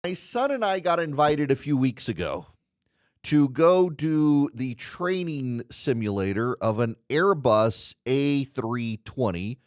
My son and I got invited a few weeks ago to go do the training simulator of an Airbus A320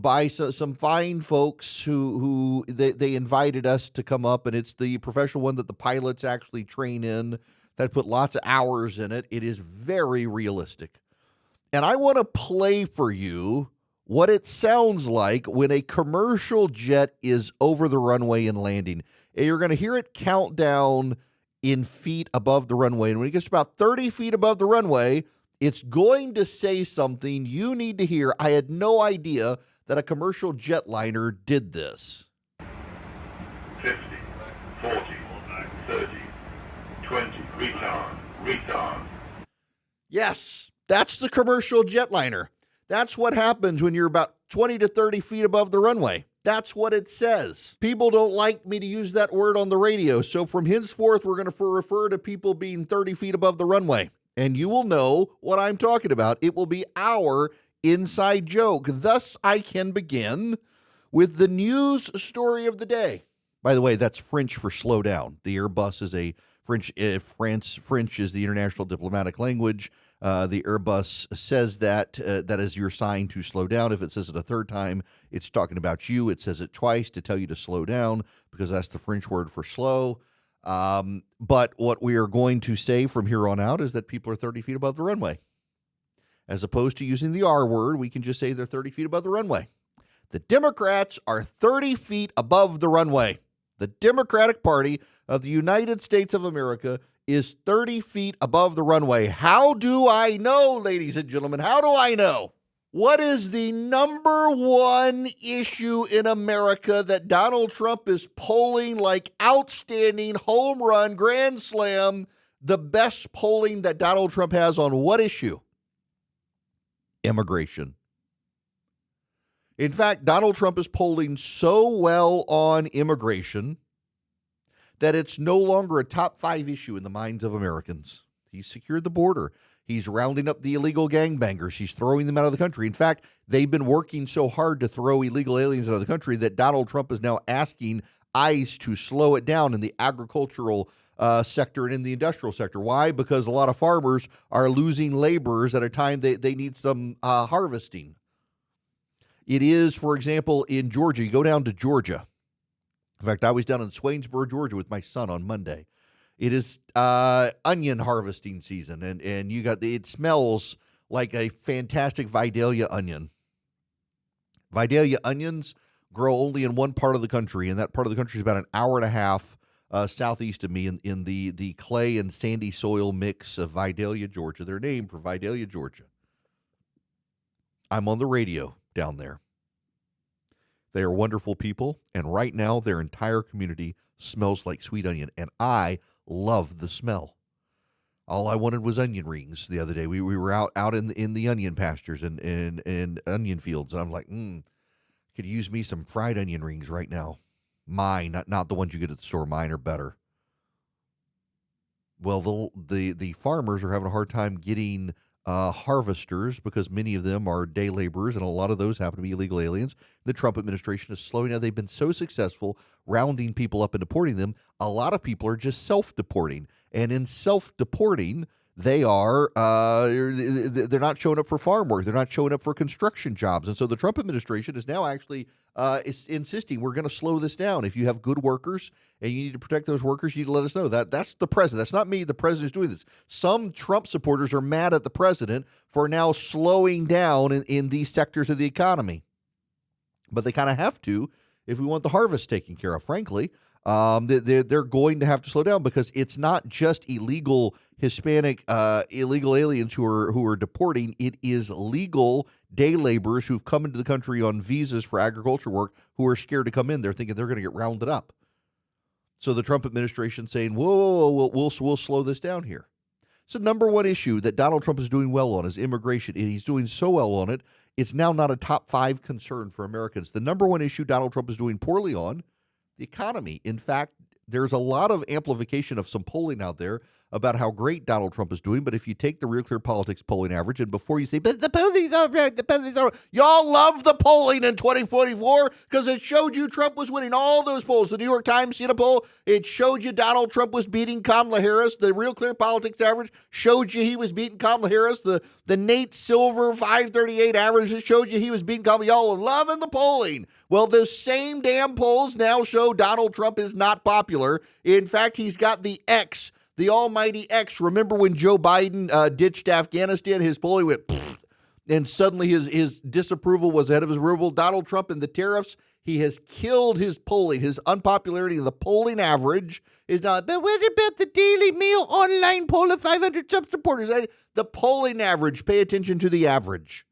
by some fine folks who they invited us to come up, and it's the professional one that the pilots actually train in that put lots of hours in it. It is very realistic. And I want to play for you what it sounds like when a commercial jet is over the runway and landing. And you're going to hear it count down in feet above the runway. And when it gets about 30 feet above the runway, it's going to say something you need to hear. I had no idea that a commercial jetliner did this. 50, 40, 30, 20, retard. Yes, that's the commercial jetliner. That's what happens when you're about 20 to 30 feet above the runway. That's what it says. People don't like me to use that word on the radio, so from henceforth, we're going to refer to people being 30 feet above the runway. And you will know what I'm talking about. It will be our inside joke. Thus, I can begin with the news story of the day. By the way, that's French for slow down. The Airbus is a French is the international diplomatic language. The Airbus says that is your sign to slow down. If it says it a third time, it's talking about you. It says it twice to tell you to slow down because that's the French word for slow. But what we are going to say from here on out is that people are 30 feet above the runway. As opposed to using the R word, we can just say they're 30 feet above the runway. The Democrats are 30 feet above the runway. The Democratic Party of the United States of America is 30 feet above the runway. How do I know, ladies and gentlemen? How do I know? What is the number one issue in America that Donald Trump is polling like outstanding home run, grand slam, the best polling that Donald Trump has on what issue? Immigration. In fact, Donald Trump is polling so well on immigration that it's no longer a top 5 issue in the minds of Americans. He's secured the border. He's rounding up the illegal gangbangers. He's throwing them out of the country. In fact, they've been working so hard to throw illegal aliens out of the country that Donald Trump is now asking ICE to slow it down in the agricultural sector and in the industrial sector. Why? Because a lot of farmers are losing laborers at a time they need some harvesting. It is, for example, in Georgia. You go down to Georgia. In fact, I was down in Swainsboro, Georgia with my son on Monday. It is onion harvesting season, and you got it smells like a fantastic Vidalia onion. Vidalia onions grow only in one part of the country, and that part of the country is about an hour and a half southeast of me in the clay and sandy soil mix of Vidalia, Georgia. They're named for Vidalia, Georgia. I'm on the radio down there. They are wonderful people, and right now their entire community smells like sweet onion, and I love the smell. All I wanted was onion rings the other day. We were out in the onion pastures and onion fields, and I'm like, could use me some fried onion rings right now. Mine, not the ones you get at the store. Mine are better. Well, the farmers are having a hard time getting harvesters because many of them are day laborers, and a lot of those happen to be illegal aliens. The Trump administration is slowing down. They've been so successful rounding people up and deporting them. A lot of people are just self-deporting, and in self-deporting, they're not showing up for farm work. They're not showing up for construction jobs. And so the Trump administration is now actually is insisting we're going to slow this down. If you have good workers and you need to protect those workers, you need to let us know. That's the president. That's not me. The president is doing this. Some Trump supporters are mad at the president for now slowing down in these sectors of the economy. But they kind of have to if we want the harvest taken care of, frankly. They're going to have to slow down because it's not just illegal Hispanic illegal aliens who are deporting. It is legal day laborers who've come into the country on visas for agriculture work who are scared to come in. They're thinking they're going to get rounded up. So the Trump administration saying, whoa, we'll slow this down here. So number one issue that Donald Trump is doing well on is immigration. He's doing so well on it, it's now not a top 5 concern for Americans. The number one issue Donald Trump is doing poorly on, the economy. In fact, there's a lot of amplification of some polling out there about how great Donald Trump is doing. But if you take the Real Clear Politics polling average, and before you say, but the polling's all right, the polling's all right, y'all love the polling in 2024 because it showed you Trump was winning all those polls. The New York Times did a poll. It showed you Donald Trump was beating Kamala Harris. The Real Clear Politics average showed you he was beating Kamala Harris. The Nate Silver 538 average, it showed you he was beating Kamala. Y'all are loving the polling. Well, those same damn polls now show Donald Trump is not popular. In fact, he's got the X, the almighty X. Remember when Joe Biden ditched Afghanistan? His polling went, and suddenly his disapproval was ahead of his approval. Donald Trump and the tariffs, he has killed his polling, his unpopularity. The polling average is not, but what about the Daily Mail online poll of 500 Trump supporters? The polling average, pay attention to the average.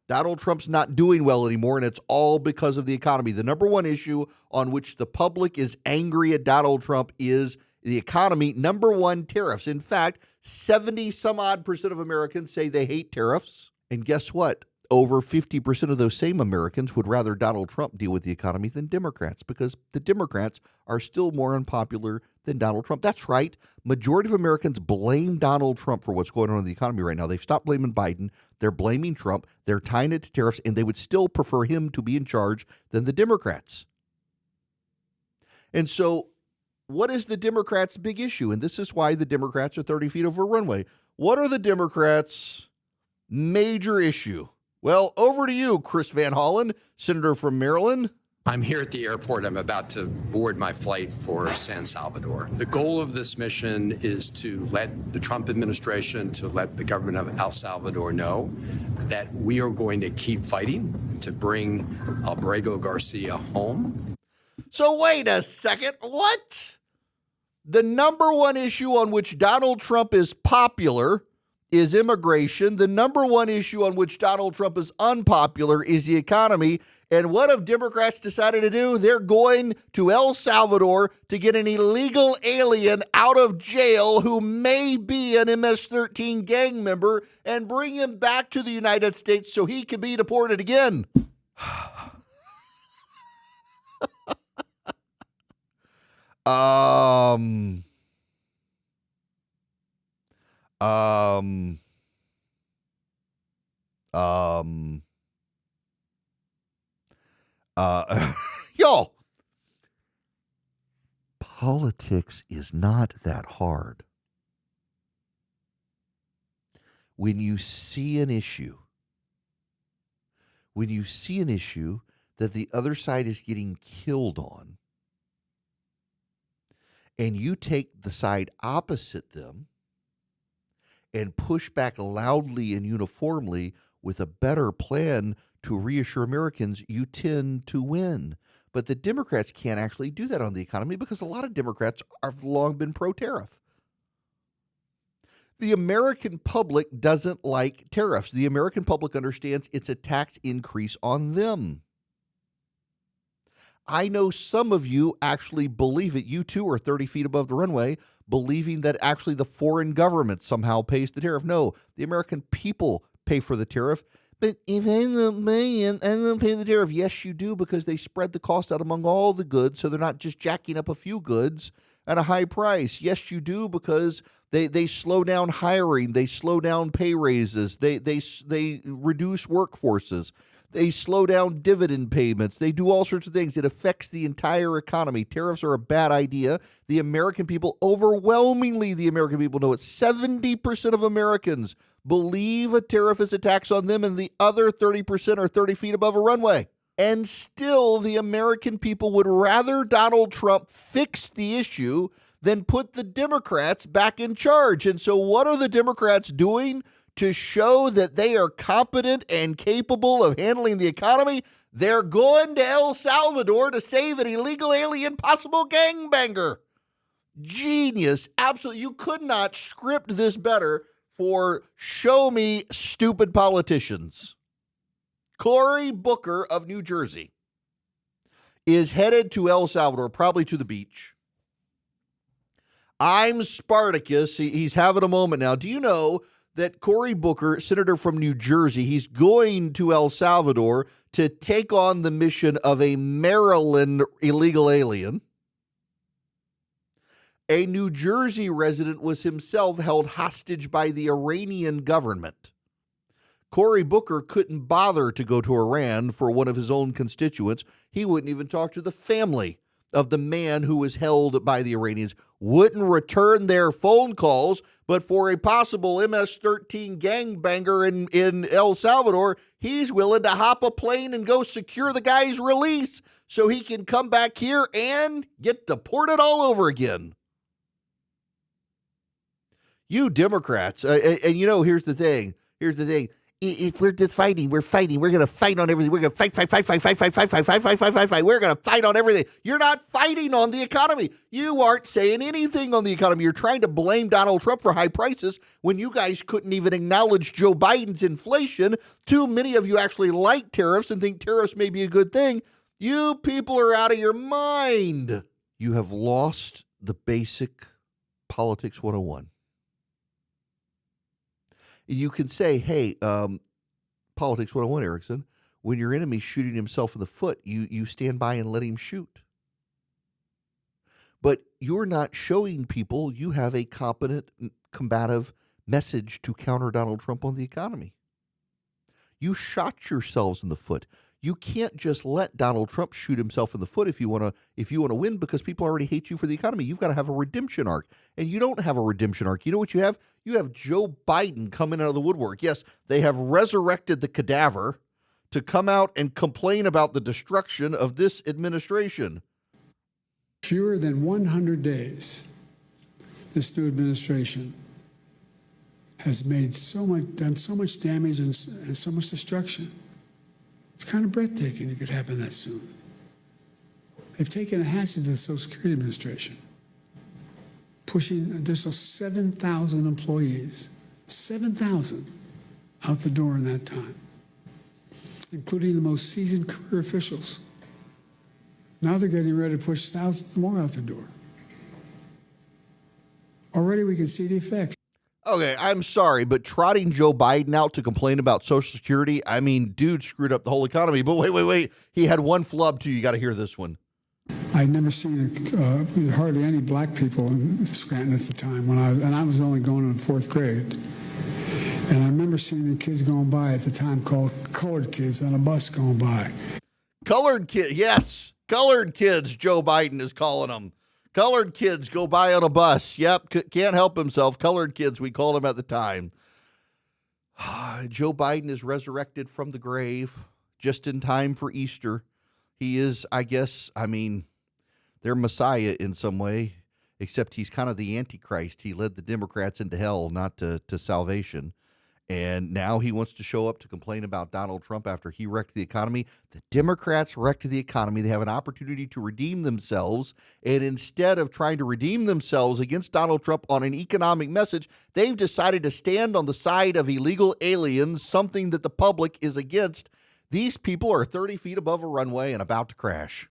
Donald Trump's not doing well anymore, and it's all because of the economy. The number one issue on which the public is angry at Donald Trump is the economy. Number one, tariffs. In fact, 70-some-odd% of Americans say they hate tariffs. And guess what? Over 50% of those same Americans would rather Donald Trump deal with the economy than Democrats, because the Democrats are still more unpopular than Donald Trump. That's right. Majority of Americans blame Donald Trump for what's going on in the economy right now. They've stopped blaming Biden. They're blaming Trump. They're tying it to tariffs, and they would still prefer him to be in charge than the Democrats. And so what is the Democrats' big issue? And this is why the Democrats are 30 feet over a runway. What are the Democrats' major issue? Well, over to you, Chris Van Hollen, Senator from Maryland. I'm here at the airport. I'm about to board my flight for San Salvador. The goal of this mission is to let the Trump administration, to let the government of El Salvador know that we are going to keep fighting to bring Kilmar Garcia home. So wait a second. What? The number one issue on which Donald Trump is popular is immigration. The number one issue on which Donald Trump is unpopular is the economy. And what have Democrats decided to do? They're going to El Salvador to get an illegal alien out of jail who may be an MS-13 gang member and bring him back to the United States so he can be deported again. Y'all, politics is not that hard. When you see an issue that the other side is getting killed on, and you take the side opposite them and push back loudly and uniformly with a better plan to reassure Americans, you tend to win. But the Democrats can't actually do that on the economy because a lot of Democrats have long been pro-tariff. The American public doesn't like tariffs. The American public understands it's a tax increase on them. I know some of you actually believe it. You too are 30 feet above the runway, believing that actually the foreign government somehow pays the tariff. No, the American people pay for the tariff. But if I'm not paying, I'm not paying the tariff. Yes, you do, because they spread the cost out among all the goods, so they're not just jacking up a few goods at a high price. Yes, you do, because they slow down hiring, they slow down pay raises, they reduce workforces, they slow down dividend payments, they do all sorts of things. It affects the entire economy. Tariffs are a bad idea. The American people, overwhelmingly the American people know it. 70% of Americans believe a tariff is a tax on them, and the other 30% are 30 feet above a runway. And still, the American people would rather Donald Trump fix the issue than put the Democrats back in charge. And so what are the Democrats doing to show that they are competent and capable of handling the economy? They're going to El Salvador to save an illegal alien possible gangbanger. Genius. Absolutely. You could not script this better for show me stupid politicians. Cory Booker of New Jersey is headed to El Salvador, probably to the beach. I'm Spartacus. He's having a moment now. Do you know that Cory Booker, senator from New Jersey, he's going to El Salvador to take on the mission of a Maryland illegal alien? A New Jersey resident was himself held hostage by the Iranian government. Cory Booker couldn't bother to go to Iran for one of his own constituents. He wouldn't even talk to the family of the man who was held by the Iranians, wouldn't return their phone calls, but for a possible MS-13 gangbanger in El Salvador, he's willing to hop a plane and go secure the guy's release so he can come back here and get deported all over again. You Democrats, and you know, here's the thing. If we're just fighting, we're fighting. We're going to fight on everything. We're going to fight. We're going to fight on everything. You're not fighting on the economy. You aren't saying anything on the economy. You're trying to blame Donald Trump for high prices when you guys couldn't even acknowledge Joe Biden's inflation. Too many of you actually like tariffs and think tariffs may be a good thing. You people are out of your mind. You have lost the basic politics 101. You can say, hey, politics 101, Erickson, when your enemy's shooting himself in the foot, you stand by and let him shoot. But you're not showing people you have a competent, combative message to counter Donald Trump on the economy. You shot yourselves in the foot. You can't just let Donald Trump shoot himself in the foot if you want to win, because people already hate you for the economy. You've got to have a redemption arc, and you don't have a redemption arc. You know what you have? You have Joe Biden coming out of the woodwork. Yes, they have resurrected the cadaver to come out and complain about the destruction of this administration. Fewer than 100 days, this new administration has done so much damage and so much destruction. It's kind of breathtaking it could happen that soon. They've taken a hatchet to the Social Security Administration, pushing an additional 7,000 employees, 7,000 out the door in that time, including the most seasoned career officials. Now they're getting ready to push thousands more out the door. Already we can see the effects. Okay, I'm sorry, but trotting Joe Biden out to complain about Social Security, I mean, dude screwed up the whole economy. But wait. He had one flub, too. You got to hear this one. I'd never seen hardly any black people in Scranton at the time, and I was only going in the 4th grade. And I remember seeing the kids going by at the time called colored kids on a bus going by. Colored kids, yes. Colored kids, Joe Biden is calling them. Colored kids go by on a bus. Yep, can't help himself. Colored kids, we called him at the time. Joe Biden is resurrected from the grave just in time for Easter. He is, I guess, their Messiah in some way, except he's kind of the Antichrist. He led the Democrats into hell, not to salvation. And now he wants to show up to complain about Donald Trump after he wrecked the economy. The Democrats wrecked the economy. They have an opportunity to redeem themselves. And instead of trying to redeem themselves against Donald Trump on an economic message, they've decided to stand on the side of illegal aliens, something that the public is against. These people are 30 feet above a runway and about to crash.